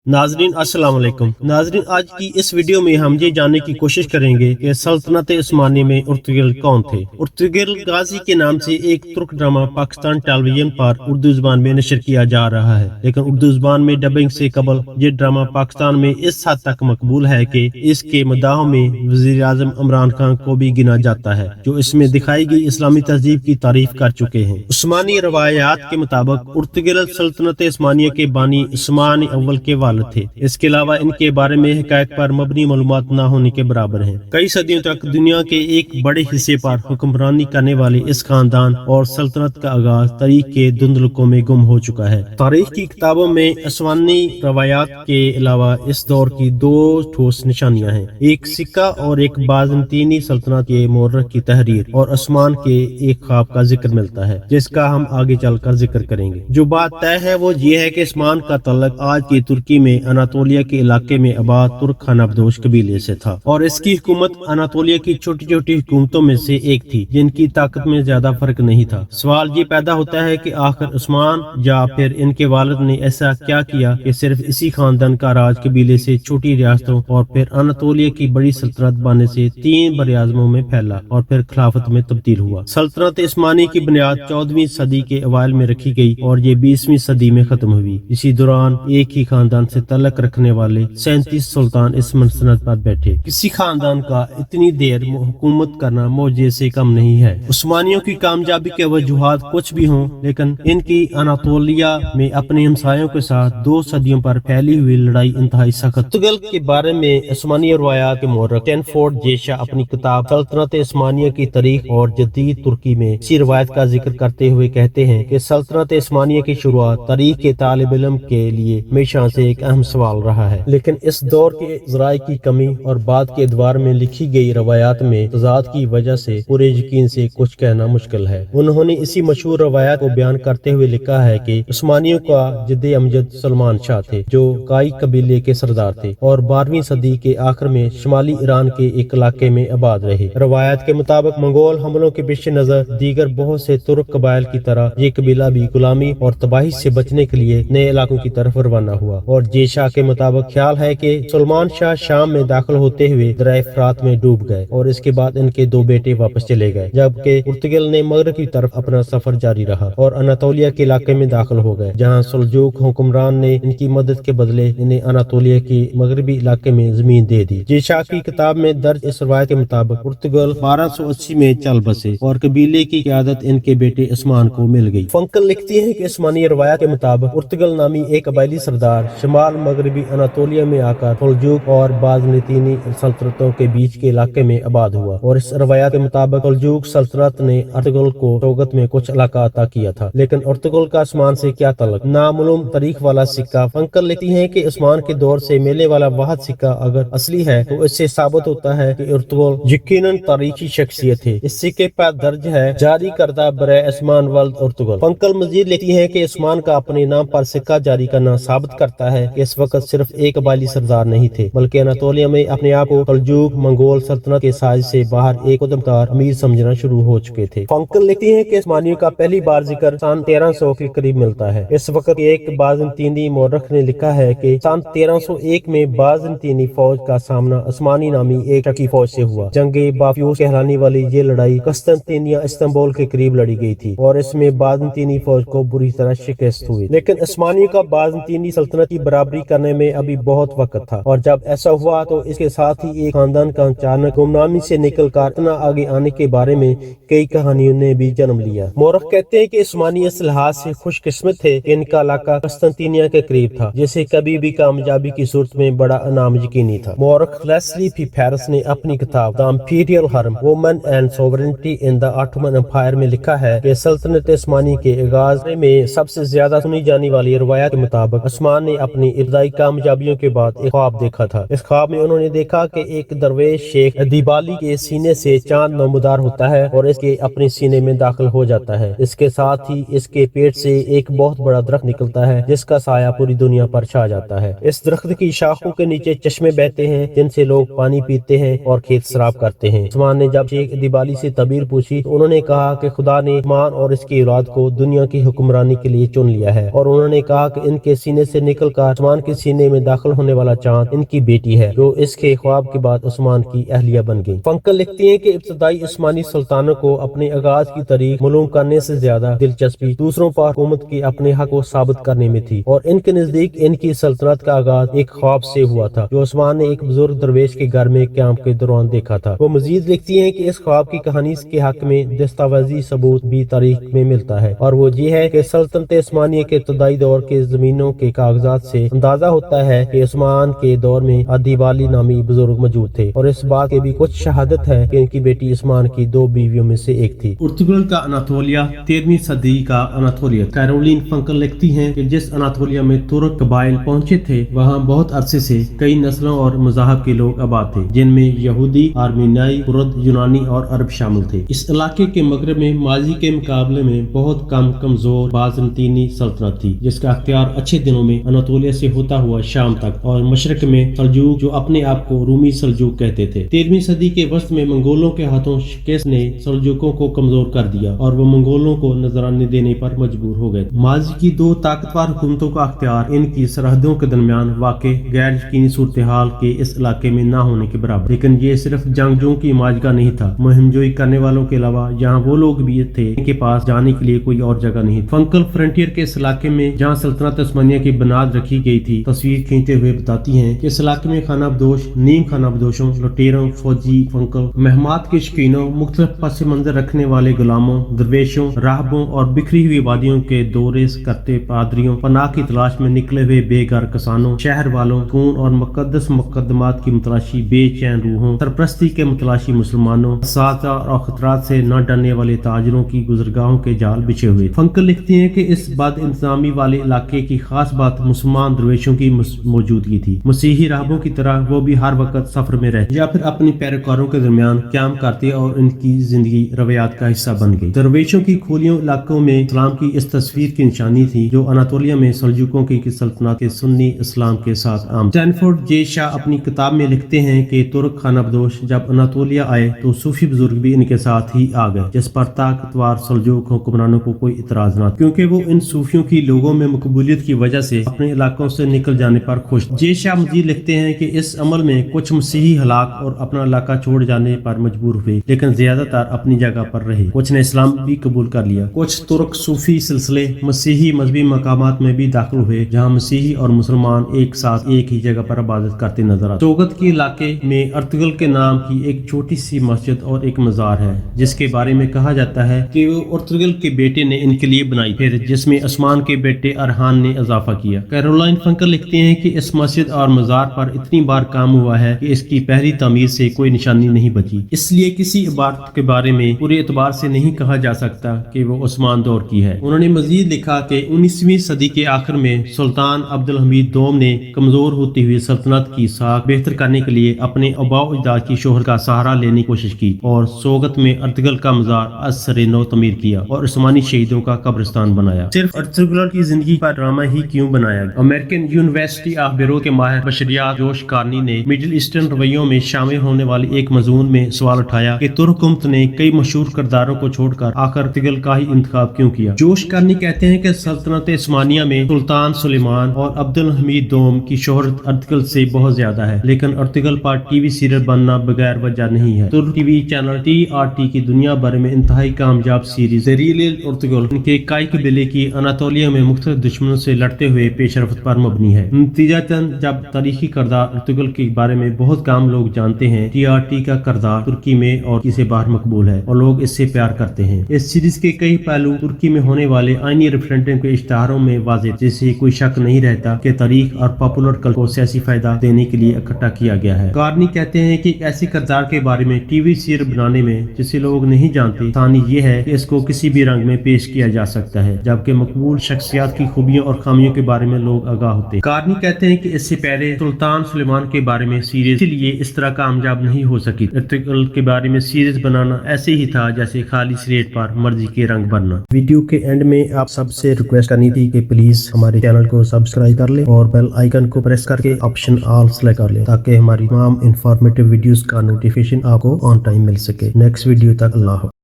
नाजरीन अस्सलाम वालेकुम। नाजरीन, आज की इस वीडियो में हम ये जानने की कोशिश करेंगे कि सल्तनत उस्मानी में उर्तुगल कौन थे। उर्तुगल गाजी के नाम से एक तुर्क ड्रामा पाकिस्तान टेलीविजन पर उर्दू जुबान में नशर किया जा रहा है, लेकिन उर्दू जुबान में डबिंग से कबल ये ड्रामा पाकिस्तान में इस हद तक मकबूल है कि इसके मदाहों में वजीर आजम इमरान खान को भी गिना जाता है, जो इसमें दिखाई गई इस्लामी तहजीब की तारीफ कर चुके हैं। उस्मानी रवायात के मुताबिक उर्तुगल सल्तनत उस्मानिया के बानी उस्मान अव्वल के वालिद थे। इसके अलावा इनके बारे में हकायक पर मबनी मालूमात न होने के बराबर हैं। कई सदियों तक दुनिया के एक बड़े हिस्से पर हुक्मरानी करने वाले इस खानदान और सल्तनत का आगाज तारीख के धुंधलकों में गुम हो चुका है। तारीख की किताबों में उस्मानी रवायात के अलावा इस दौर की दो ठोस निशानियां हैं, एक सिक्का और एक बाज़ंतीनी सल्तनत के मोर्रख की तहरीर और उस्मान के एक ख्वाब का जिक्र मिलता है, जिसका हम आगे चलकर जिक्र करेंगे। जो बात तय है वो ये है कि उस्मान का तल्लक आज की तुर्की में अनातोलिया के इलाके में आबाद तुर्क खानाबदोश कबीले से था और इसकी हुकूमत अनातोलिया की छोटी छोटी हुकूमतों में से एक थी, जिनकी ताकत में ज्यादा फर्क नहीं था। सवाल ये पैदा होता है कि आखिर उस्मान या फिर इनके वालिद ने ऐसा क्या किया कि सिर्फ इसी खानदान का राज कबीले से छोटी रियासतों और फिर अनातोलिया की बड़ी सल्तनत बनने से 3 बरआज़मों में फैला और फिर खिलाफत में तब्दील हुआ। सल्तनत उस्मानी की बुनियाद 14वीं सदी के अवाइल में रखी गई और ये 20वीं सदी में खत्म हुई। इसी दौरान एक ही खानदान से तल्लक रखने वाले 37 सुल्तान इस मसनद पर बैठे। किसी खानदान का इतनी देर हुकूमत करना मौजे से कम नहीं है। उस्मानियों की कामयाबी के वजूहात कुछ भी हों, लेकिन इनकी अनातोलिया में अपने हमसायों के साथ 2 सदियों पर फैली हुई लड़ाई इंतहाई सख्त। उर्तुगल के बारे में उस्मानी रवायात के मोर्रख स्टैनफोर्ड जेशा अपनी किताब सल्तनत उस्मानिया की तारीख और जदीद तुर्की में इसी रवायत का जिक्र करते हुए कहते हैं कि सल्तनत उस्मानिया की शुरुआत तारीख के तालिब इल्म के लिए हमेशा से एक अहम सवाल रहा है, लेकिन इस दौर के ज़राए की कमी और बाद के अदवार में लिखी गई रवायात में तजाद की वजह से पूरे यकीन से कुछ कहना मुश्किल है। उन्होंने इसी मशहूर रवायत को बयान करते हुए लिखा है कि उस्मानियों का जद्दे अमजद सलमान शाह थे, जो काई कबीले के सरदार थे और 12वीं सदी के आखिर में शुमाली ईरान के एक इलाके में आबाद रहे। रवायत के मुताबिक मंगोल हमलों के पेश नजर दीगर बहुत से तुर्क कबाइल की तरह ये कबीला भी गुलामी और तबाही से बचने के लिए नए इलाकों की तरफ रवाना हुआ और जेशा के मुताबिक ख्याल है कि सलमान शाह शाम में दाखिल होते हुए दरिया फरात में डूब गए और इसके बाद इनके 2 बेटे वापस चले गए, जबकि उर्तुगल ने मगरब की तरफ अपना सफर जारी रहा और अनातोलिया के इलाके में दाखिल हो गए, जहां सल्जूक हुक्मरान ने इनकी मदद के बदले इन्हें अनातोलिया के मगरबी इलाके में जमीन दे दी। जेशा की किताब में दर्ज इस रवायत के मुताबिक उर्तुगल 1280 में चल बसे और कबीले की क़यादत इनके बेटे उस्मान को मिल गई। फंकल लिखती है कि उस्मानी रवायत के मुताबिक उर्तुगल नामी एक कबायली सरदार शमाल मगरबी अनातोलिया में आकर सल्जूक और बाज़नीतीनी सल्तनतों के बीच के इलाके में आबाद हुआ और इस रवायत के मुताबिक सल्जूक सल्तनत ने उर्तुगल को शौकत में कुछ इलाका अता किया था, लेकिन उर्तुगल का उस्मान से क्या तल्लुक। नामालूम तारीख वाला सिक्का। फंकल लिखती है कि उस्मान के दौर से मिलने वाला वाहिद सिक्का अगर असली है तो इससे साबित होता है कि उर्तुगल यकीनन तारीखी शख्सियत थे। इस सिक्के पर दर्ज है जारी करदा बरे उस्मान वल्द उर्तुगल। फंकल मजीद लिखती है कि उस्मान का अपने नाम पर सिक्का जारी करना साबित करता है कि इस वक्त सिर्फ एक कबायली सरदार नहीं थे, बल्कि अनातोलिया में अपने आप को सल्जूक मंगोल सल्तनत के साज से बाहर एक उद्यमदार अमीर समझना शुरू हो चुके थे। फंकल लिखती है कि उस्मानियों का पहली बार जिक्र सन 1300 के करीब मिलता है। इस वक्त एक बाज़ंतीनी मोर्रख ने लिखा है कि सन 1301 में बाज़ंतीनी फौज का सामना उस्मानी नामी एक शकी फौज से हुआ। जंगे बाफ्यूस कहलाने वाली ये लड़ाई कस्तंतीनिया इस्तांबुल के करीब लड़ी गई थी और इसमें बाज़ंतीनी फौज को बुरी तरह शिकस्त हुई, लेकिन उस्मानियों का बाज़ंतीनी सल्तनत की बराबरी करने में अभी बहुत वक्त था और जब ऐसा हुआ तो इसके साथ ही एक खानदान का अचानक गुमनामी से निकलकर इतना आगे आने के बारे में कई कहानियों ने भी जन्म लिया। मोरख कहते हैं कि उस्मानी इस लिहाज से खुशकिस्मत थे कि इनका इलाका कस्तंतीनिया के करीब था, जिसे कभी भी कामयाबी की सूरत में बड़ा इनाम यकीनी था। मोरख लेस्ली पी फेरिस ने अपनी किताब the imperial harem women and sovereignty in the Ottoman Empire में लिखा है कि सल्तनत उस्मानी के आगाज में सबसे ज्यादा सुनी जाने वाली रवायत के मुताबिक उस्मान ने अपनी इब्तदाई कामयाबियों के बाद एक ख्वाब देखा था। इस ख्वाब में उन्होंने देखा कि एक दरवेश शेख दीबाली के सीने से चांद नमूदार होता है और इसके अपने सीने में दाखिल हो जाता है। इसके साथ ही इसके पेट से एक बहुत बड़ा दरख्त निकलता है जिसका साया पूरी दुनिया पर छा जाता है। इस दरख्त की शाखों के नीचे चश्मे बहते हैं जिनसे लोग पानी पीते हैं और खेत सराब करते हैं। उस्मान ने जब शेख दीबाली से तबीर पूछी तो उन्होंने कहा कि खुदा ने उस्मान और इसकी औलाद को दुनिया की हुक्मरानी के लिए चुन लिया है और उन्होंने कहा कि इनके सीने से निकलकर عثمان کے سینے میں داخل ہونے والا چاند ان کی بیٹی ہے، جو اس کے خواب کے بعد عثمان کی اہلیہ بن گئی۔ فنکل لکھتی ہیں کہ ابتدائی عثمانی سلطانوں کو اپنے آغاز کی تاریخ معلوم کرنے سے زیادہ دلچسپی دوسروں پر حکومت کے اپنے حق کو ثابت کرنے میں تھی، اور ان کے نزدیک ان کی سلطنت کا آغاز ایک خواب سے ہوا تھا جو عثمان نے ایک بزرگ درویش کے گھر میں قیام کے دوران دیکھا تھا۔ وہ مزید لکھتی ہیں کہ اس خواب کی کہانی کے حق میں دستاویزی ثبوت بھی تاریخ میں ملتا ہے، اور وہ یہ ہے کہ سلطنت عثمانیہ کے ابتدائی دور کے زمینوں کے کاغذات سے اندازہ ہوتا ہے کہ عثمان کے دور میں ادیوالی نامی بزرگ موجود تھے، اور اس بات کی بھی کچھ شہادت ہے کہ ان کی بیٹی عثمان کی 2 بیویوں میں سے ایک تھی۔ ارطغرل کا اناطولیہ 13ویں صدی کا اناطولیہ۔ کیرولین فنکل لکھتی ہیں کہ جس اناطولیہ میں ترک قبائل پہنچے تھے وہاں بہت عرصے سے کئی نسلوں اور مذاہب کے لوگ آباد تھے، جن میں یہودی، آرمینیائی، کرد، یونانی اور عرب شامل تھے۔ اس علاقے کے مغرب میں ماضی کے مقابلے میں بہت کم کمزور بازنطینی سلطنت تھی، جس کا اختیار اچھے دنوں میں اناطولیہ سے ہوتا ہوا شام تک، اور مشرق میں سلجوق جو اپنے آپ کو رومی سلجوق کہتے تھے۔ 13ویں صدی کے وسط میں منگولوں کے ہاتھوں شکست نے سلجوقوں کو کمزور کر دیا اور وہ منگولوں کو نذرانے دینے پر مجبور ہو گئے۔ ماضی کی 2 طاقتور حکومتوں کا اختیار ان کی سرحدوں کے درمیان واقع غیر یقینی صورتحال کے اس علاقے میں نہ ہونے کے برابر، لیکن یہ صرف جنگجوؤں کی ماجگاہ نہیں تھا۔ مہم جوئی کرنے والوں کے علاوہ یہاں وہ لوگ بھی تھے ان کے پاس جانے کے لیے کوئی اور جگہ نہیں تھی۔ فنکل فرنٹیئر کے اس علاقے میں جہاں سلطنت عثمانیہ کی بنیاد رکھی گئی تھی تصویر کھینچتے ہوئے بتاتی ہیں کہ اس علاقے میں خانہ بدوش، نیم خانہ بدوشوں، لٹیروں، فوجی، فنکل مہمات کے شکینوں، مختلف پس منظر رکھنے والے غلاموں، درویشوں، راہبوں اور بکھری ہوئی وادیوں کے دورے کرتے پادریوں، پناہ کی تلاش میں نکلے ہوئے بے گھر کسانوں، شہر والوں، خون اور مقدس مقدمات کی متلاشی بے چین روحوں، سرپرستی کے متلاشی مسلمانوں، ساتھ اور خطرات سے نہ ڈرنے والے تاجروں کی گزرگاہوں کے جال بچھے ہوئے۔ فنکل لکھتی ہیں کہ اس بد انتظامی والے علاقے کی خاص بات مسلمان درویشوں کی موجودگی تھی۔ مسیحی راہبوں کی طرح وہ بھی ہر وقت سفر میں رہتے یا پھر اپنی پیروکاروں کے درمیان قیام کرتے اور ان کی زندگی روایات کا حصہ بن گئی۔ درویشوں کی کھولیوں علاقوں میں اسلام کی اس تصویر کی نشانی تھی جو اناطولیہ میں سلجوقوں کی سلطنت کے سنی اسلام کے ساتھ عام۔ اسٹینفورڈ جے شاہ اپنی کتاب میں لکھتے ہیں کہ ترک خانہ بدوش جب اناطولیہ آئے تو صوفی بزرگ بھی ان کے ساتھ ہی آ گئے، جس پر طاقتور سلجوق حکمرانوں کو کوئی اعتراض نہ تھا، کیونکہ وہ ان صوفیوں کی لوگوں میں مقبولیت کی وجہ سے اپنے علاقوں سے نکل جانے پر خوش تھے۔ جے شاہ مزید لکھتے ہیں کہ اس عمل میں کچھ مسیحی ہلاک اور اپنا علاقہ چھوڑ جانے پر مجبور ہوئے، لیکن زیادہ تر اپنی جگہ پر رہے۔ کچھ نے اسلام بھی قبول کر لیا۔ کچھ ترک صوفی سلسلے مسیحی مذہبی مقامات میں بھی داخل ہوئے جہاں مسیحی اور مسلمان ایک ساتھ ایک ہی جگہ پر عبادت کرتے نظر آتے۔ سوگت کے علاقے میں ارطغرل کے نام کی ایک چھوٹی سی مسجد اور ایک مزار ہے جس کے بارے میں کہا جاتا ہے کہ وہ ارطغرل کے بیٹے نے ان کے لیے بنائی، پھر جس میں عثمان کے بیٹے ارحان نے اضافہ کیا۔ کیرولائن فنکل لکھتے ہیں کہ اس مسجد اور مزار پر اتنی بار کام ہوا ہے کہ اس کی پہلی تعمیر سے کوئی نشانی نہیں بچی، اس لیے کسی عبارت کے بارے میں پورے اعتبار سے نہیں کہا جا سکتا کہ وہ عثمان دور کی ہے۔ انہوں نے مزید لکھا کہ 19ویں صدی کے آخر میں سلطان عبدالحمید دوم نے کمزور ہوتی ہوئی سلطنت کی ساکھ بہتر کرنے کے لیے اپنے آباء و اجداد کی شہرت کا سہارا لینے کی کوشش کی اور سوگت میں ارطغرل کا مزار از سر نو تعمیر کیا اور عثمانی شہیدوں کا قبرستان بنایا۔ صرف ارطغرل کی زندگی پر ڈرامہ ہی کیوں بنایا گیا؟ امریکن یونیورسٹی آف بیروت کے ماہر بشریات جوش کارنی نے مڈل ایسٹرن رویوں میں شامل ہونے والے ایک مضمون میں سوال اٹھایا کہ ترک حکومت نے کئی مشہور کرداروں کو چھوڑ کر آخر ارطغرل کا ہی انتخاب کیوں کیا؟ جوش کارنی کہتے ہیں کہ سلطنت عثمانیہ میں سلطان سلیمان اور عبدالحمید دوم کی شہرت ارطغرل سے بہت زیادہ ہے، لیکن ارطغرل پر ٹی وی سیریل بننا بغیر وجہ نہیں ہے۔ ترک ٹی وی چینل TRT کی دنیا بھر میں انتہائی کامیاب سیریز زریل ارطغرل ان کے کائی قبیلے کی اناطولیہ میں مختلف دشمنوں سے لڑتے ہوئے پیش رفت پر مبنی ہے۔ نتیجتاً جب تاریخی کردار ارطغرل کے بارے میں بہت کم لوگ جانتے ہیں، TRT کا کردار ترکی میں اور کسی باہر مقبول ہے اور لوگ اس سے پیار کرتے ہیں۔ اس سیریز کے کئی پہلو ترکی میں ہونے والے آئینی ریفرنڈم کے اشتہاروں میں واضح، جس سے کوئی شک نہیں رہتا کہ تاریخ اور پاپولر کلچر کو سیاسی فائدہ دینے کے لیے اکٹھا کیا گیا ہے۔ کارنی کہتے ہیں کہ ایسے کردار کے بارے میں ٹی وی سیریل بنانے میں جسے لوگ نہیں جانتے، ثانی یہ ہے کہ اس کو کسی بھی رنگ میں پیش کیا جا سکتا ہے، جبکہ مقبول شخصیات کی خوبیوں اور خامیوں کے بارے میں لوگ آگاہ ہوتے ہیں۔ کارنی کہتے ہیں کہ اس سے پہلے سلطان سلیمان کے بارے میں سیریز اس لیے اس طرح کامیاب نہیں ہو سکی۔ ارطغرل کے بارے میں سیریز بنانا ایسے ہی تھا جیسے خالی سلیٹ پر مرضی کے رنگ بھرنا۔ ویڈیو کے اینڈ میں آپ سب سے ریکویسٹ کرنی تھی کہ پلیز ہمارے چینل کو سبسکرائب کر لیں اور بیل آئیکن کو پریس کر کے آپشن آل سلیکٹ کر لیں تاکہ ہماری تمام انفارمیٹیو ویڈیوز کا نوٹیفیکیشن آپ کو آن ٹائم مل سکے۔ نیکسٹ ویڈیو تک اللہ حافظ۔